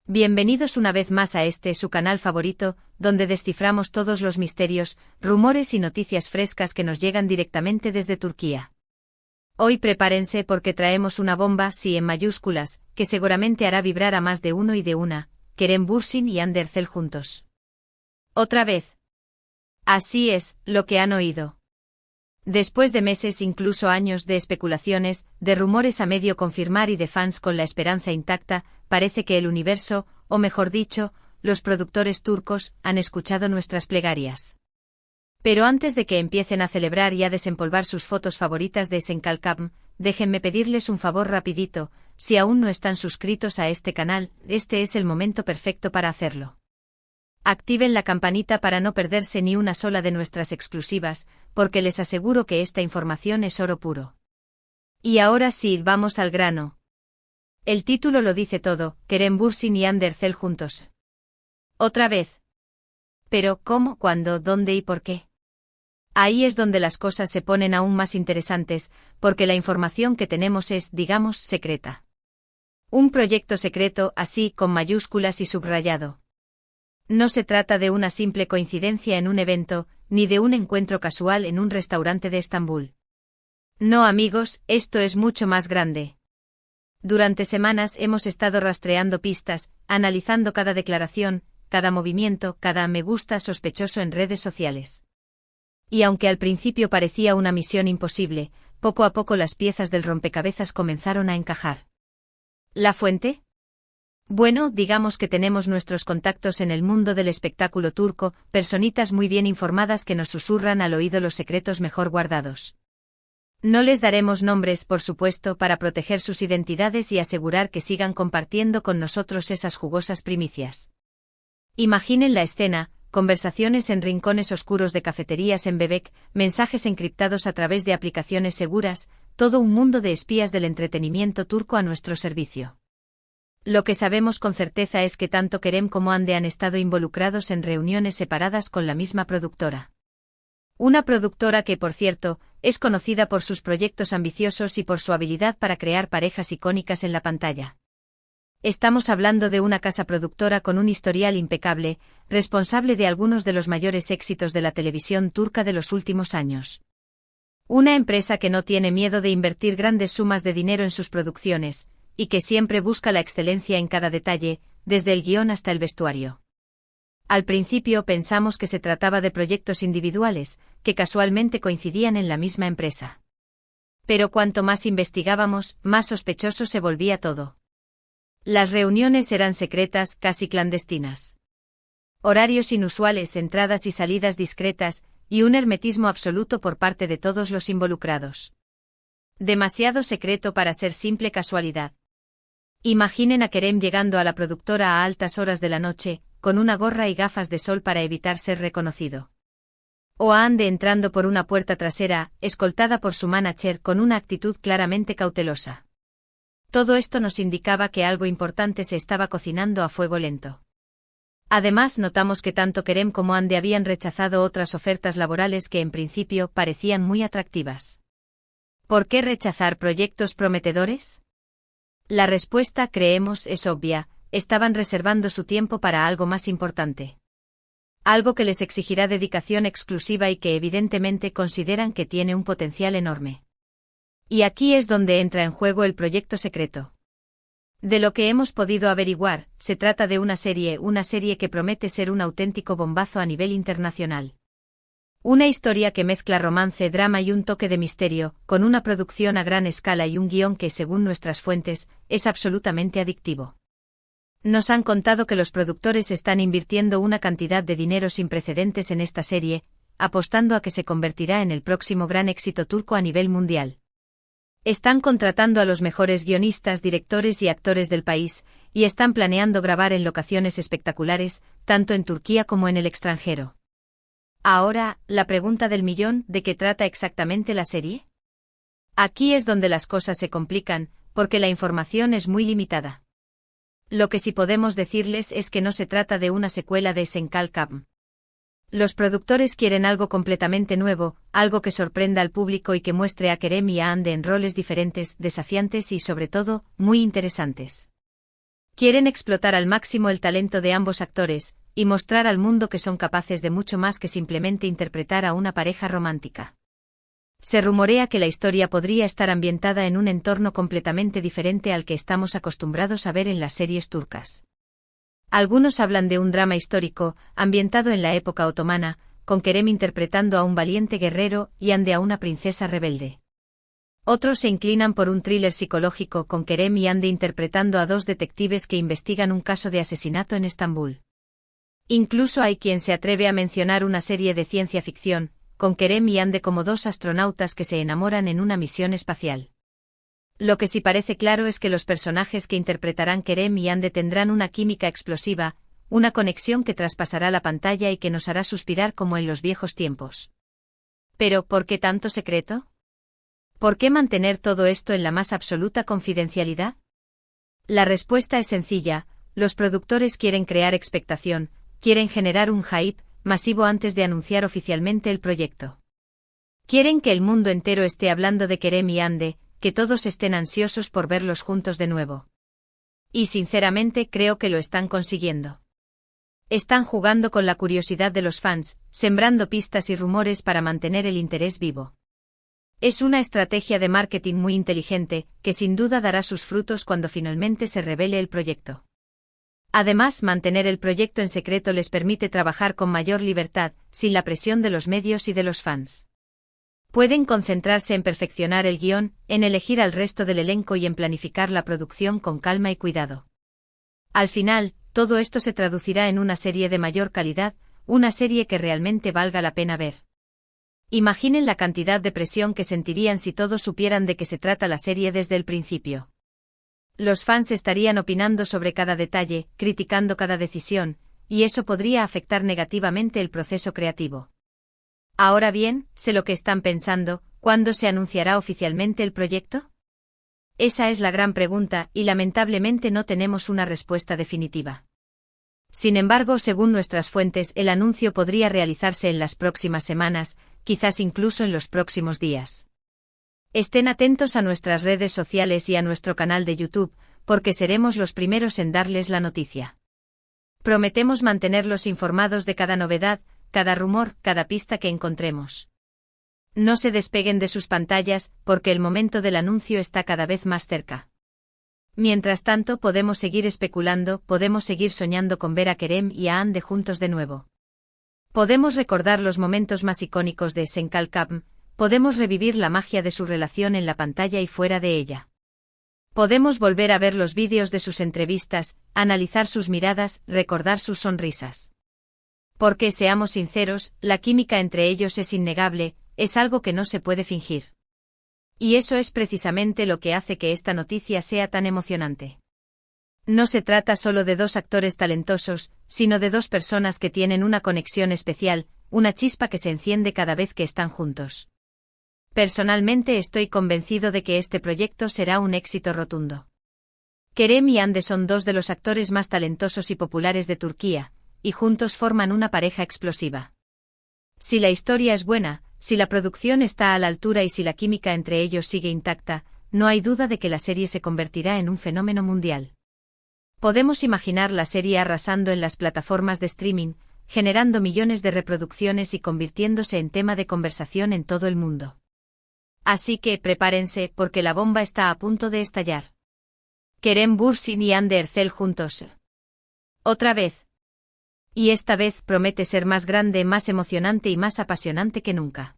Bienvenidos una vez más a su canal favorito, donde desciframos todos los misterios, rumores y noticias frescas que nos llegan directamente desde Turquía. Hoy prepárense porque traemos una bomba, sí en mayúsculas, que seguramente hará vibrar a más de uno y de una, Kerem Bürsin y Hande Erçel juntos. ¿Otra vez? Así es, lo que han oído. Después de meses, incluso años de especulaciones, de rumores a medio confirmar y de fans con la esperanza intacta, parece que el universo, o mejor dicho, los productores turcos, han escuchado nuestras plegarias. Pero antes de que empiecen a celebrar y a desempolvar sus fotos favoritas de Esenkalkam, déjenme pedirles un favor rapidito, si aún no están suscritos a este canal, este es el momento perfecto para hacerlo. Activen la campanita para no perderse ni una sola de nuestras exclusivas, porque les aseguro que esta información es oro puro. Y ahora sí, vamos al grano. El título lo dice todo, Kerem Bürsin y Hande Erçel juntos. ¿Otra vez? Pero, ¿cómo, cuándo, dónde y por qué? Ahí es donde las cosas se ponen aún más interesantes, porque la información que tenemos es, digamos, secreta. Un proyecto secreto, así, con mayúsculas y subrayado. No se trata de una simple coincidencia en un evento, ni de un encuentro casual en un restaurante de Estambul. No, amigos, esto es mucho más grande. Durante semanas hemos estado rastreando pistas, analizando cada declaración, cada movimiento, cada me gusta sospechoso en redes sociales. Y aunque al principio parecía una misión imposible, poco a poco las piezas del rompecabezas comenzaron a encajar. ¿La fuente? Bueno, digamos que tenemos nuestros contactos en el mundo del espectáculo turco, personitas muy bien informadas que nos susurran al oído los secretos mejor guardados. No les daremos nombres, por supuesto, para proteger sus identidades y asegurar que sigan compartiendo con nosotros esas jugosas primicias. Imaginen la escena, conversaciones en rincones oscuros de cafeterías en Bebek, mensajes encriptados a través de aplicaciones seguras, todo un mundo de espías del entretenimiento turco a nuestro servicio. Lo que sabemos con certeza es que tanto Kerem como Hande han estado involucrados en reuniones separadas con la misma productora. Una productora que, por cierto, es conocida por sus proyectos ambiciosos y por su habilidad para crear parejas icónicas en la pantalla. Estamos hablando de una casa productora con un historial impecable, responsable de algunos de los mayores éxitos de la televisión turca de los últimos años. Una empresa que no tiene miedo de invertir grandes sumas de dinero en sus producciones, y que siempre busca la excelencia en cada detalle, desde el guión hasta el vestuario. Al principio pensamos que se trataba de proyectos individuales, que casualmente coincidían en la misma empresa. Pero cuanto más investigábamos, más sospechoso se volvía todo. Las reuniones eran secretas, casi clandestinas. Horarios inusuales, entradas y salidas discretas, y un hermetismo absoluto por parte de todos los involucrados. Demasiado secreto para ser simple casualidad. Imaginen a Kerem llegando a la productora a altas horas de la noche, con una gorra y gafas de sol para evitar ser reconocido. O a Hande entrando por una puerta trasera, escoltada por su manager con una actitud claramente cautelosa. Todo esto nos indicaba que algo importante se estaba cocinando a fuego lento. Además, notamos que tanto Kerem como Hande habían rechazado otras ofertas laborales que en principio parecían muy atractivas. ¿Por qué rechazar proyectos prometedores? La respuesta, creemos, es obvia, estaban reservando su tiempo para algo más importante. Algo que les exigirá dedicación exclusiva y que evidentemente consideran que tiene un potencial enorme. Y aquí es donde entra en juego el proyecto secreto. De lo que hemos podido averiguar, se trata de una serie que promete ser un auténtico bombazo a nivel internacional. Una historia que mezcla romance, drama y un toque de misterio, con una producción a gran escala y un guión que, según nuestras fuentes, es absolutamente adictivo. Nos han contado que los productores están invirtiendo una cantidad de dinero sin precedentes en esta serie, apostando a que se convertirá en el próximo gran éxito turco a nivel mundial. Están contratando a los mejores guionistas, directores y actores del país, y están planeando grabar en locaciones espectaculares, tanto en Turquía como en el extranjero. Ahora, la pregunta del millón, ¿de qué trata exactamente la serie? Aquí es donde las cosas se complican, porque la información es muy limitada. Lo que sí podemos decirles es que no se trata de una secuela de Esenkalkam. Los productores quieren algo completamente nuevo, algo que sorprenda al público y que muestre a Kerem y a Hande en roles diferentes, desafiantes y, sobre todo, muy interesantes. Quieren explotar al máximo el talento de ambos actores, y mostrar al mundo que son capaces de mucho más que simplemente interpretar a una pareja romántica. Se rumorea que la historia podría estar ambientada en un entorno completamente diferente al que estamos acostumbrados a ver en las series turcas. Algunos hablan de un drama histórico, ambientado en la época otomana, con Kerem interpretando a un valiente guerrero y Hande a una princesa rebelde. Otros se inclinan por un thriller psicológico con Kerem y Hande interpretando a dos detectives que investigan un caso de asesinato en Estambul. Incluso hay quien se atreve a mencionar una serie de ciencia ficción, con Kerem y Hande como dos astronautas que se enamoran en una misión espacial. Lo que sí parece claro es que los personajes que interpretarán Kerem y Hande tendrán una química explosiva, una conexión que traspasará la pantalla y que nos hará suspirar como en los viejos tiempos. Pero, ¿por qué tanto secreto? ¿Por qué mantener todo esto en la más absoluta confidencialidad? La respuesta es sencilla: los productores quieren crear expectación, quieren generar un hype masivo antes de anunciar oficialmente el proyecto. Quieren que el mundo entero esté hablando de Kerem y Hande, que todos estén ansiosos por verlos juntos de nuevo. Y sinceramente creo que lo están consiguiendo. Están jugando con la curiosidad de los fans, sembrando pistas y rumores para mantener el interés vivo. Es una estrategia de marketing muy inteligente, que sin duda dará sus frutos cuando finalmente se revele el proyecto. Además, mantener el proyecto en secreto les permite trabajar con mayor libertad, sin la presión de los medios y de los fans. Pueden concentrarse en perfeccionar el guión, en elegir al resto del elenco y en planificar la producción con calma y cuidado. Al final, todo esto se traducirá en una serie de mayor calidad, una serie que realmente valga la pena ver. Imaginen la cantidad de presión que sentirían si todos supieran de qué se trata la serie desde el principio. Los fans estarían opinando sobre cada detalle, criticando cada decisión, y eso podría afectar negativamente el proceso creativo. Ahora bien, sé lo que están pensando: ¿cuándo se anunciará oficialmente el proyecto? Esa es la gran pregunta, y lamentablemente no tenemos una respuesta definitiva. Sin embargo, según nuestras fuentes, el anuncio podría realizarse en las próximas semanas, quizás incluso en los próximos días. Estén atentos a nuestras redes sociales y a nuestro canal de YouTube, porque seremos los primeros en darles la noticia. Prometemos mantenerlos informados de cada novedad, cada rumor, cada pista que encontremos. No se despeguen de sus pantallas, porque el momento del anuncio está cada vez más cerca. Mientras tanto, podemos seguir especulando, podemos seguir soñando con ver a Kerem y a Hande juntos de nuevo. Podemos recordar los momentos más icónicos de Senkalkam, podemos revivir la magia de su relación en la pantalla y fuera de ella. Podemos volver a ver los vídeos de sus entrevistas, analizar sus miradas, recordar sus sonrisas. Porque, seamos sinceros, la química entre ellos es innegable, es algo que no se puede fingir. Y eso es precisamente lo que hace que esta noticia sea tan emocionante. No se trata solo de dos actores talentosos, sino de dos personas que tienen una conexión especial, una chispa que se enciende cada vez que están juntos. Personalmente estoy convencido de que este proyecto será un éxito rotundo. Kerem y Hande son dos de los actores más talentosos y populares de Turquía, y juntos forman una pareja explosiva. Si la historia es buena, si la producción está a la altura y si la química entre ellos sigue intacta, no hay duda de que la serie se convertirá en un fenómeno mundial. Podemos imaginar la serie arrasando en las plataformas de streaming, generando millones de reproducciones y convirtiéndose en tema de conversación en todo el mundo. Así que prepárense, porque la bomba está a punto de estallar. Kerem Bürsin y Hande Erçel juntos. Otra vez. Y esta vez promete ser más grande, más emocionante y más apasionante que nunca.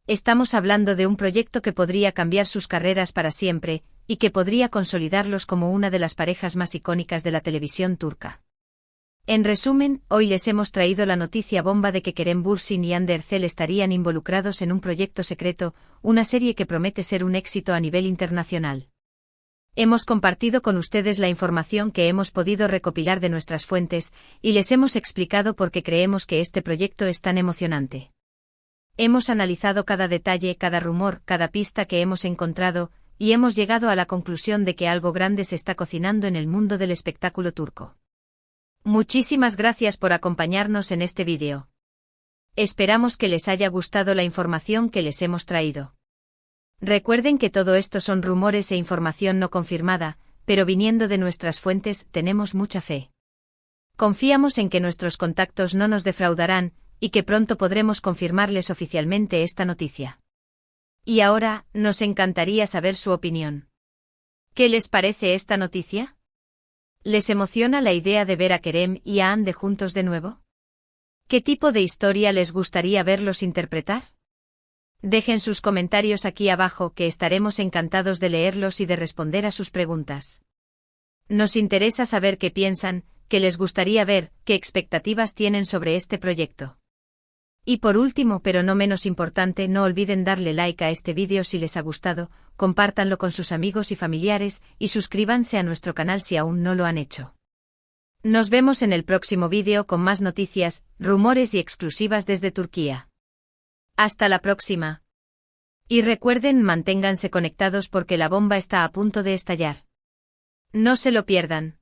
Estamos hablando de un proyecto que podría cambiar sus carreras para siempre, y que podría consolidarlos como una de las parejas más icónicas de la televisión turca. En resumen, hoy les hemos traído la noticia bomba de que Kerem Bürsin y Hande Erçel estarían involucrados en un proyecto secreto, una serie que promete ser un éxito a nivel internacional. Hemos compartido con ustedes la información que hemos podido recopilar de nuestras fuentes, y les hemos explicado por qué creemos que este proyecto es tan emocionante. Hemos analizado cada detalle, cada rumor, cada pista que hemos encontrado, y hemos llegado a la conclusión de que algo grande se está cocinando en el mundo del espectáculo turco. Muchísimas gracias por acompañarnos en este vídeo. Esperamos que les haya gustado la información que les hemos traído. Recuerden que todo esto son rumores e información no confirmada, pero viniendo de nuestras fuentes tenemos mucha fe. Confiamos en que nuestros contactos no nos defraudarán, y que pronto podremos confirmarles oficialmente esta noticia. Y ahora, nos encantaría saber su opinión. ¿Qué les parece esta noticia? ¿Les emociona la idea de ver a Kerem y a Hande juntos de nuevo? ¿Qué tipo de historia les gustaría verlos interpretar? Dejen sus comentarios aquí abajo que estaremos encantados de leerlos y de responder a sus preguntas. Nos interesa saber qué piensan, qué les gustaría ver, qué expectativas tienen sobre este proyecto. Y por último, pero no menos importante, no olviden darle like a este vídeo si les ha gustado, compártanlo con sus amigos y familiares, y suscríbanse a nuestro canal si aún no lo han hecho. Nos vemos en el próximo vídeo con más noticias, rumores y exclusivas desde Turquía. Hasta la próxima. Y recuerden, manténganse conectados porque la bomba está a punto de estallar. No se lo pierdan.